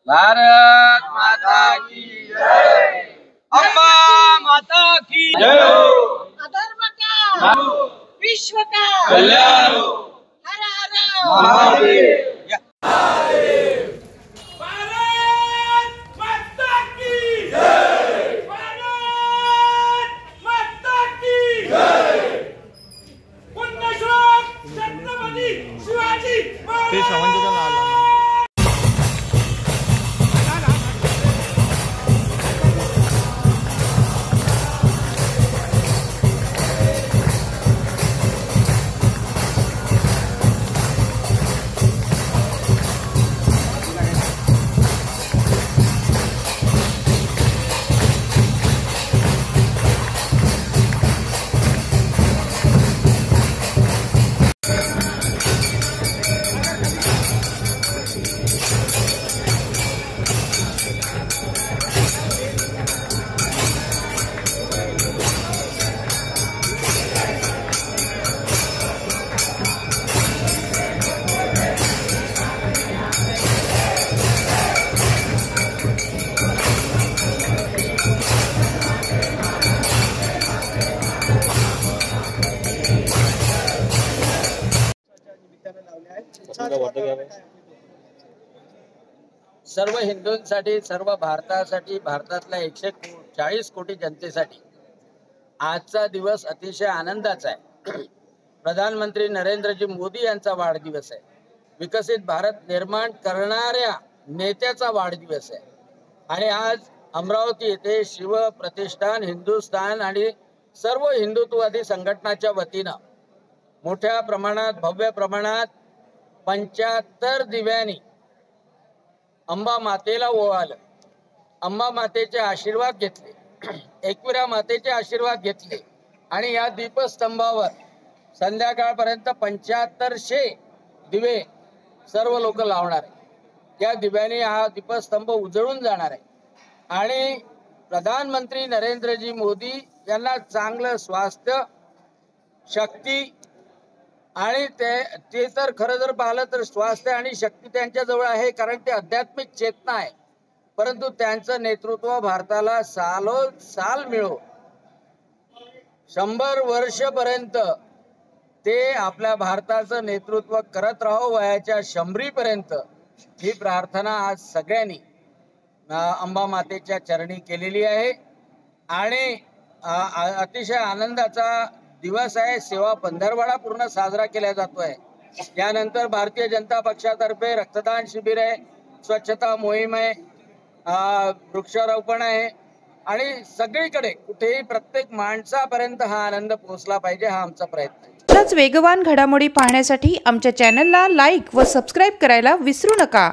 भारत माता की जय। अम्बा माता की जय। अधर्म का विश्व का कल्याण हो। हर हर महादेव। सर्व हिंदूंसाठी, सर्व भारतासाठी, भारतातल्या 140 कोटी जनतेसाठी आजचा दिवस अतिशय आनंदाचा आहे। प्रधानमंत्री नरेंद्रजी मोदी यांचा वाढदिवस आहे। विकसित भारत निर्माण करणाऱ्या नेत्याचा वाढदिवस आहे आणि आज अमरावती येथे शिव प्रतिष्ठान, हिंदुस्थान आणि सर्व हिंदुत्ववादी संघटनाच्या वतीनं मोठ्या प्रमाणात, भव्य प्रमाणात 75 दिव्यांनी अंबा मातेला ओवाळलं। अंबा मातेचे आशीर्वाद घेतले, एकविरा मातेचे आशीर्वाद घेतले आणि या दीपस्तंभावर संध्याकाळपर्यंत 7500 दिवे सर्व लोक लावणार आहे। त्या दिव्याने हा दीपस्तंभ उजळून जाणार आहे आणि प्रधानमंत्री नरेंद्रजी मोदी यांना चांगलं स्वास्थ्य, शक्ती आणि ते तर खरं जर पाहिलं तर स्वास्थ्य आणि शक्ती त्यांच्या जवळ आहे, कारण ते आध्यात्मिक चेतना आहे। परंतु त्यांचं नेतृत्व भारताला साल मिळो, 100 वर्षपर्यंत ते आपल्या भारताचं नेतृत्व करत राहो, वयाच्या 100 पर्यंत। ही प्रार्थना आज सगळ्यांनी अंबा मातेच्या चरणी केलेली आहे आणि अतिशय आनंदाचा दिवस आहे। सेवा पंधरवडा पूर्ण साजरा केला जातोय। त्यानंतर भारतीय जनता पक्षातर्फे रक्तदान शिबिर आहे, स्वच्छता मोहीम आहे, वृक्षारोपण आहे आणि सगळीकडे कुठेही प्रत्येक माणसापर्यंत हा आनंद पोहोचला पाहिजे, हा आमचा प्रयत्न आहे। वेगवान घडामोडी पाहण्यासाठी आमच्या चॅनलला लाईक व सबस्क्राईब करायला विसरू नका।